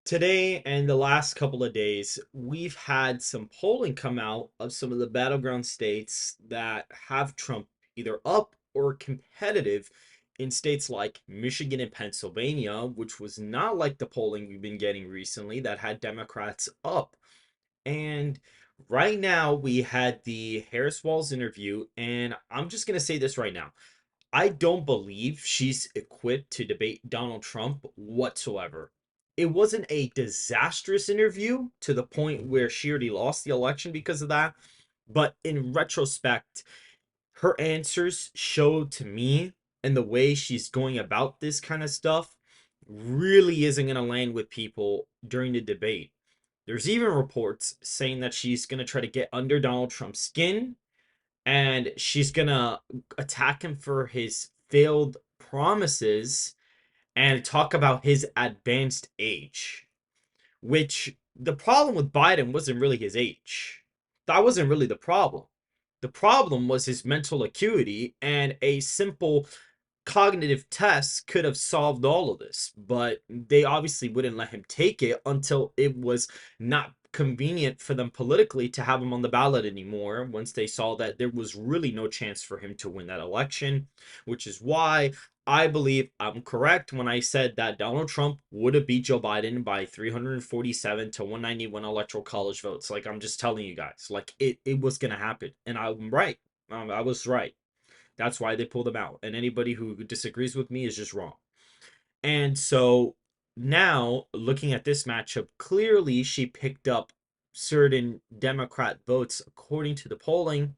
Today and the last couple of days, we've had some polling come out of some of the battleground states that have Trump either up or competitive in states like Michigan and Pennsylvania, which was not like the polling we've been getting recently that had Democrats up. And right now, we had the Harris Walz interview, and I'm just going to say this right now. I don't believe she's equipped to debate Donald Trump whatsoever. It wasn't a disastrous interview to the point where she already lost the election because of that. But in retrospect, her answers showed to me and the way she's going about this kind of stuff really isn't going to land with people during the debate. There's even reports saying that she's going to try to get under Donald Trump's skin and she's gonna attack him for his failed promises and talk about his advanced age. Which the problem with Biden wasn't really his age. That wasn't really the problem. The problem was his mental acuity, and a simple cognitive test could have solved all of this, but they obviously wouldn't let him take it until it was not convenient for them politically to have him on the ballot anymore once they saw that there was really no chance for him to win that election, which is why I believe I'm correct when I said that Donald Trump would have beat Joe Biden by 347 to 191 electoral college votes. Like, I'm just telling you guys, like it was going to happen, and I'm right. I was right. That's why they pulled him out. And anybody who disagrees with me is just wrong. And so now, looking at this matchup, clearly she picked up certain Democrat votes according to the polling.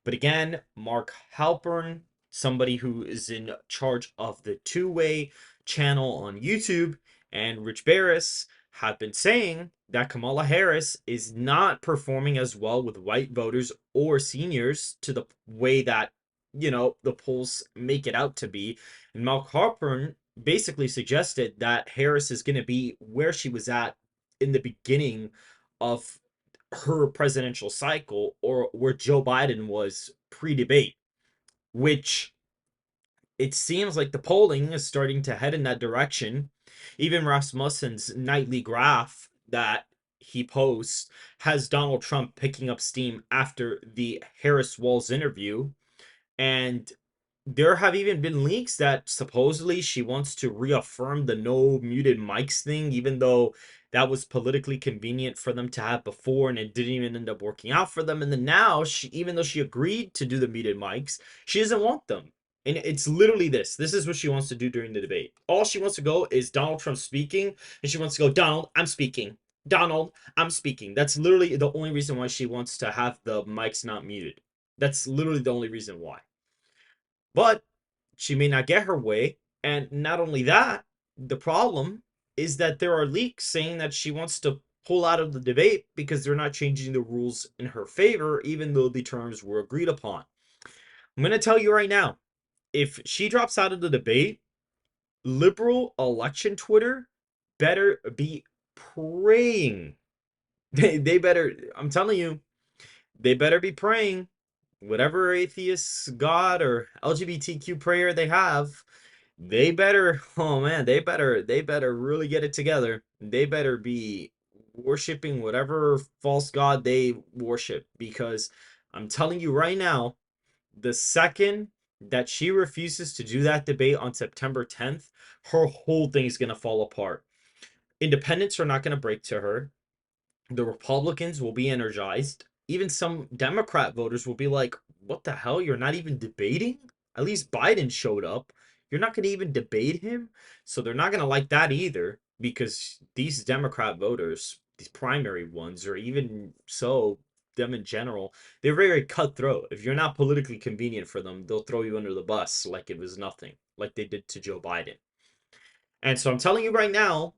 But again, Mark Halpern, somebody who is in charge of the two-way channel on YouTube, and Rich Barris have been saying that Kamala Harris is not performing as well with white voters or seniors to the way that, the polls make it out to be. And Mark Halpern basically suggested that Harris is going to be where she was at in the beginning of her presidential cycle, or where Joe Biden was pre-debate, which it seems like the polling is starting to head in that direction. Even Rasmussen's nightly graph that he posts has Donald Trump picking up steam after the Harris Walz interview. And there have even been leaks that supposedly she wants to reaffirm the no muted mics thing, even though that was politically convenient for them to have before and it didn't even end up working out for them. And then now, even though she agreed to do the muted mics, she doesn't want them. And it's literally this. This is what she wants to do during the debate. All she wants to go is Donald Trump speaking, and she wants to go, Donald, I'm speaking. Donald, I'm speaking. That's literally the only reason why she wants to have the mics not muted. That's literally the only reason why. But she may not get her way. And not only that, the problem is that there are leaks saying that she wants to pull out of the debate because they're not changing the rules in her favor, even though the terms were agreed upon. I'm going to tell you right now, if she drops out of the debate, liberal election Twitter better be praying. They better, I'm telling you, they better be praying. Whatever atheist god or LGBTQ prayer they have, they better, oh man, they better really get it together. They better be worshiping whatever false god they worship, because I'm telling you right now, the second that she refuses to do that debate on September 10th, her whole thing is going to fall apart. Independents are not going to break to her. The Republicans will be energized. Even some Democrat voters will be like, what the hell? You're not even debating? At least Biden showed up. You're not going to even debate him? So they're not going to like that either, because these Democrat voters, these primary ones, or even so, them in general, they're very cutthroat. If you're not politically convenient for them, they'll throw you under the bus like it was nothing, like they did to Joe Biden. And so I'm telling you right now,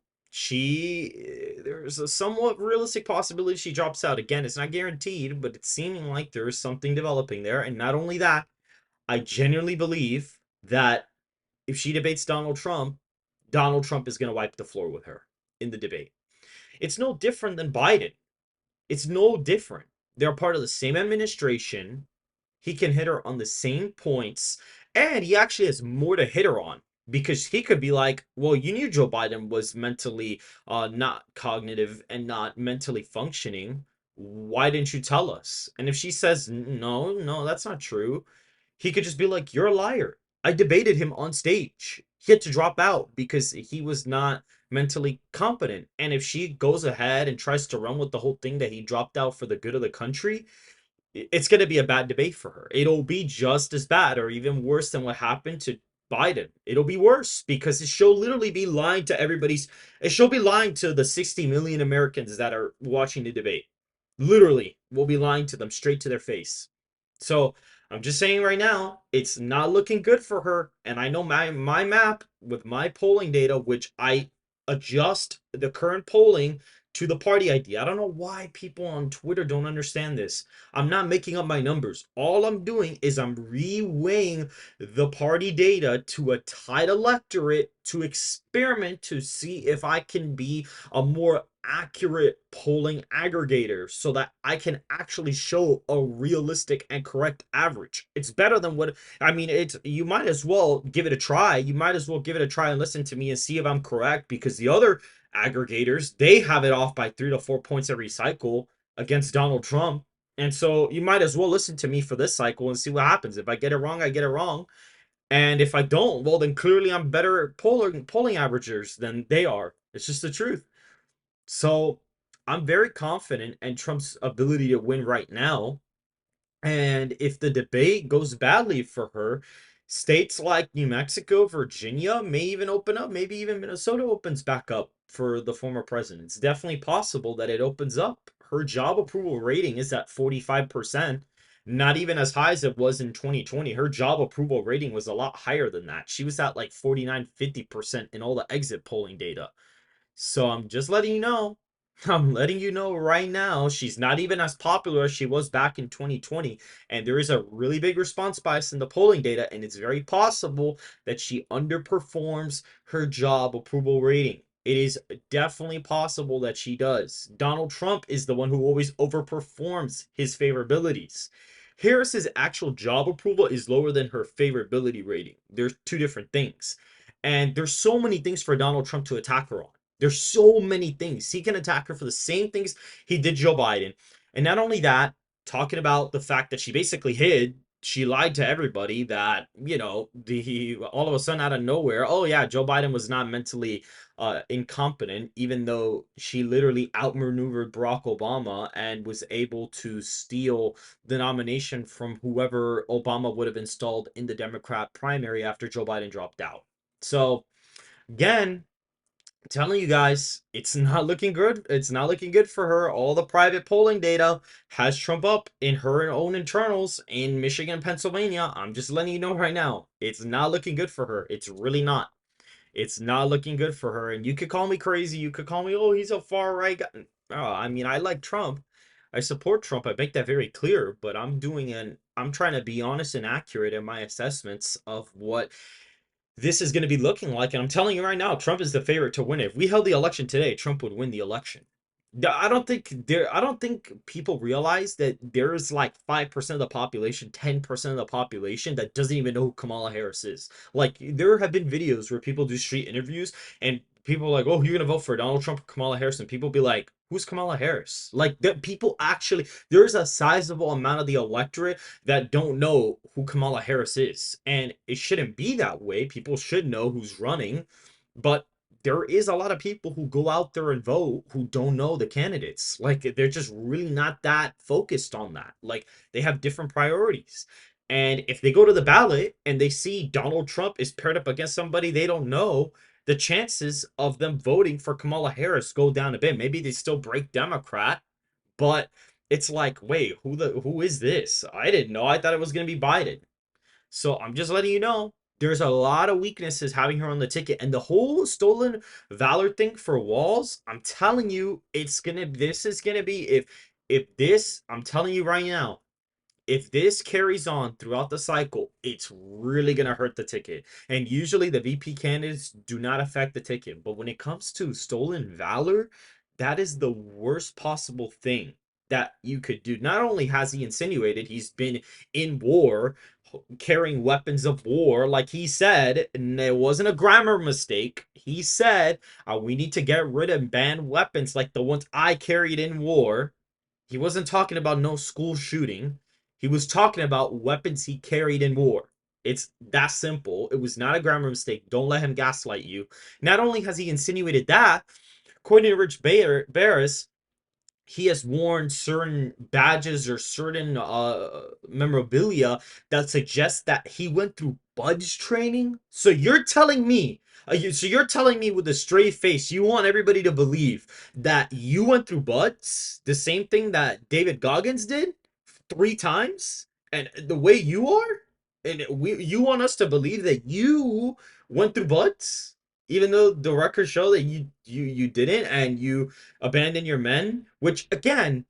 there's a somewhat realistic possibility she drops out. Again, it's not guaranteed, but it's seeming like there is something developing there. And not only that, I genuinely believe that if she debates Donald Trump is going to wipe the floor with her in the debate. It's no different than Biden. It's no different. They're part of the same administration. He can hit her on the same points, and he actually has more to hit her on because he could be like, well, you knew Joe Biden was mentally not cognitive and not mentally functioning. Why didn't you tell us? And if she says no, no, that's not true, he could just be like, you're a liar. I debated him on stage. He had to drop out because he was not mentally competent. And if she goes ahead and tries to run with the whole thing that he dropped out for the good of the country, it's going to be a bad debate for her. It'll be just as bad or even worse than what happened to Biden. It'll be worse because she'll literally be lying to everybody's. She'll be lying to the 60 million Americans that are watching the debate. Literally, we'll be lying to them straight to their face. So I'm just saying right now, it's not looking good for her. And I know my map with my polling data, which I adjust the current polling to the party ID. I don't know why people on Twitter don't understand this. I'm not making up my numbers. All I'm doing is I'm reweighing the party data to a tight electorate to experiment to see if I can be a more accurate polling aggregator so that I can actually show a realistic and correct average. It's better than what I mean, it's you might as well give it a try. You might as well give it a try and listen to me and see if I'm correct because the other aggregators, they have it off by 3 to 4 points every cycle against Donald Trump. And so you might as well listen to me for this cycle and see what happens. If I get it wrong, I get it wrong. And if I don't, well, then clearly I'm better at polling averagers than they are. It's just the truth. So I'm very confident in Trump's ability to win right now. And if the debate goes badly for her, states like New Mexico, Virginia may even open up. Maybe even Minnesota opens back up for the former president. It's definitely possible that it opens up. Her job approval rating is at 45%, not even as high as it was in 2020. Her job approval rating was a lot higher than that. She was at like 49, 50% in all the exit polling data. So I'm just letting you know. I'm letting you know right now, she's not even as popular as she was back in 2020. And there is a really big response bias in the polling data, and it's very possible that she underperforms her job approval rating. It is definitely possible that she does. Donald Trump is the one who always overperforms his favorabilities. Harris's actual job approval is lower than her favorability rating. There's two different things. And there's so many things for Donald Trump to attack her on. There's so many things. He can attack her for the same things he did Joe Biden. And not only that, talking about the fact that she basically hid, she lied to everybody that, the all of a sudden out of nowhere, oh yeah, Joe Biden was not mentally incompetent, even though she literally outmaneuvered Barack Obama and was able to steal the nomination from whoever Obama would have installed in the Democrat primary after Joe Biden dropped out. So again, telling you guys, it's not looking good. It's not looking good for her. All the private polling data has Trump up in her own internals in Michigan, Pennsylvania. I'm just letting you know right now. It's not looking good for her. It's really not. It's not looking good for her. And you could call me crazy. You could call me, oh, he's a far right guy. Oh, I mean, I like Trump. I support Trump. I make that very clear. But I'm trying to be honest and accurate in my assessments of what this is going to be looking like. And I'm telling you right now, Trump is the favorite to win it. If we held the election today, Trump would win the election. I don't think people realize that there's like 5% of the population, 10% of the population that doesn't even know who Kamala Harris is. Like there have been videos where people do street interviews and people are like, "Oh, you're gonna vote for Donald Trump or Kamala Harris?" And people be like, "Who's Kamala Harris?" Like that people actually there's a sizable amount of the electorate that don't know who Kamala Harris is. And it shouldn't be that way. People should know who's running, but there is a lot of people who go out there and vote who don't know the candidates. Like they're just really not that focused on that. Like they have different priorities. And if they go to the ballot and they see Donald Trump is paired up against somebody they don't know, the chances of them voting for Kamala Harris go down a bit. Maybe they still break Democrat, but it's like, wait, who is this? I didn't know. I thought it was gonna be Biden. So I'm just letting you know there's a lot of weaknesses having her on the ticket. And the whole stolen valor thing for Walz, I'm telling you, this is gonna be if this, I'm telling you right now, if this carries on throughout the cycle, it's really going to hurt the ticket. And usually the VP candidates do not affect the ticket. But when it comes to stolen valor, that is the worst possible thing that you could do. Not only has he insinuated he's been in war carrying weapons of war, like he said, and it wasn't a grammar mistake. He said, we need to get rid of banned weapons like the ones I carried in war. He wasn't talking about no school shooting. He was talking about weapons he carried in war. It's that simple. It was not a grammar mistake. Don't let him gaslight you. Not only has he insinuated that, according to Rich Barris, he has worn certain badges or certain memorabilia that suggests that he went through buds training. So you're telling me, you're telling me with a straight face, you want everybody to believe that you went through buds, the same thing that David Goggins did 3 times, and the way you are, and you want us to believe that you went through buds, even though the records show that you didn't, and you abandon your men, which again,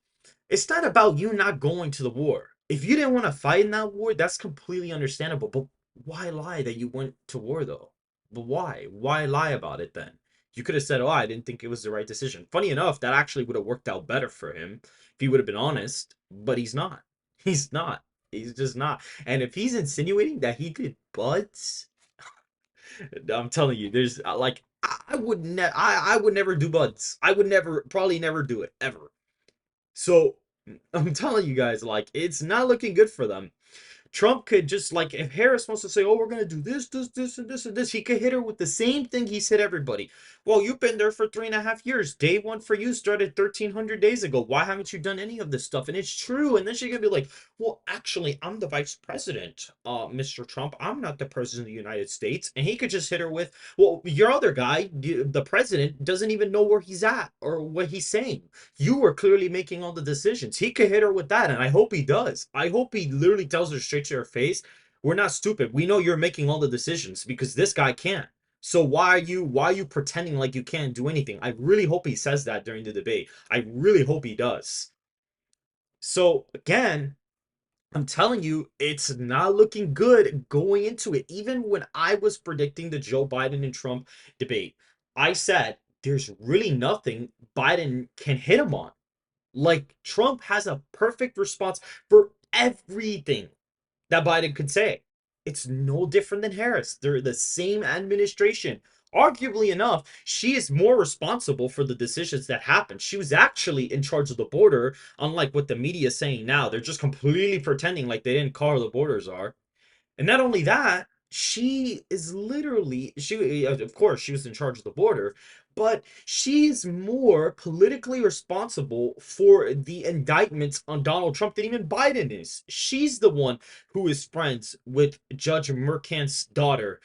it's not about you not going to the war. If you didn't want to fight in that war, that's completely understandable. But why lie that you went to war though? But why? Why lie about it then? You could have said, "Oh, I didn't think it was the right decision." Funny enough, that actually would have worked out better for him if he would have been honest, but he's not. He's not. He's just not. And if he's insinuating that he did buds, I'm telling you, there's like I would never do buds. I would never, probably never do it ever. So I'm telling you guys, like, it's not looking good for them. Trump could just, like, if Harris wants to say, "Oh, we're gonna do this, and this, and this," he could hit her with the same thing he's hit everybody. Well, you've been there for 3.5 years. Day one for you started 1,300 days ago. Why haven't you done any of this stuff? And it's true. And then she's gonna be like, "Well, actually, I'm the vice president, Mr. Trump. I'm not the president of the United States." And he could just hit her with, "Well, your other guy, the president, doesn't even know where he's at or what he's saying. You were clearly making all the decisions." He could hit her with that, and I hope he does. I hope he literally tells her straight to her face, "We're not stupid. We know you're making all the decisions because this guy can't. So why are you pretending like you can't do anything?" I really hope he says that during the debate. I really hope he does. So again, I'm telling you, it's not looking good going into it. Even when I was predicting the Joe Biden and Trump debate, I said there's really nothing Biden can hit him on. Like, Trump has a perfect response for everything that Biden could say. It's no different than Harris. They're the same administration. Arguably enough, she is more responsible for the decisions that happened. She was actually in charge of the border, unlike what the media is saying now. They're just completely pretending like they didn't call her the borders are. And not only that, she is literally, she, of course, she was in charge of the border, but she's more politically responsible for the indictments on Donald Trump than even Biden is. She's the one who is friends with Judge Mercant's daughter.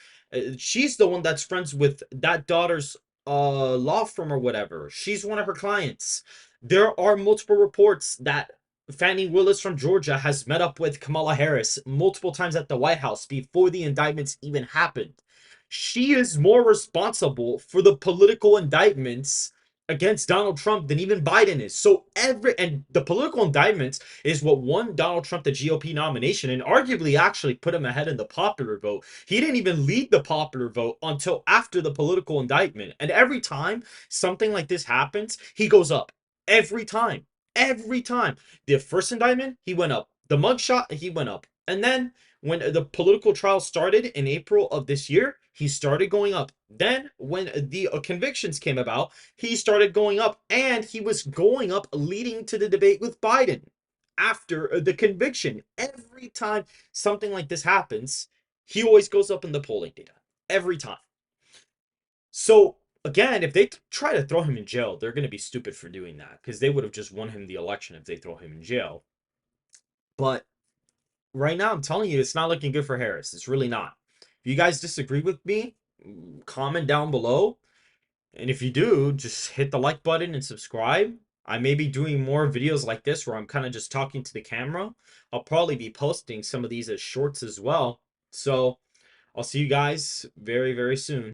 She's the one that's friends with that daughter's law firm or whatever. She's one of her clients. There are multiple reports that Fannie Willis from Georgia has met up with Kamala Harris multiple times at the White House before the indictments even happened. She is more responsible for the political indictments against Donald Trump than even Biden is. So and the political indictments is what won Donald Trump the GOP nomination and arguably actually put him ahead in the popular vote. He didn't even lead the popular vote until after the political indictment. And every time something like this happens, he goes up. Every time. Every time. The first indictment, he went up. The mugshot, he went up. And then when the political trial started in April of this year, he started going up. Then when the convictions came about, he started going up, and he was going up leading to the debate with Biden after the conviction. Every time something like this happens, he always goes up in the polling data. Every time. So again, if they try to throw him in jail, they're going to be stupid for doing that because they would have just won him the election if they throw him in jail. But right now, I'm telling you, it's not looking good for Harris. It's really not. If you guys disagree with me, comment down below. And if you do, just hit the like button and subscribe. I may be doing more videos like this where I'm kind of just talking to the camera. I'll probably be posting some of these as shorts as well. So I'll see you guys very, very soon.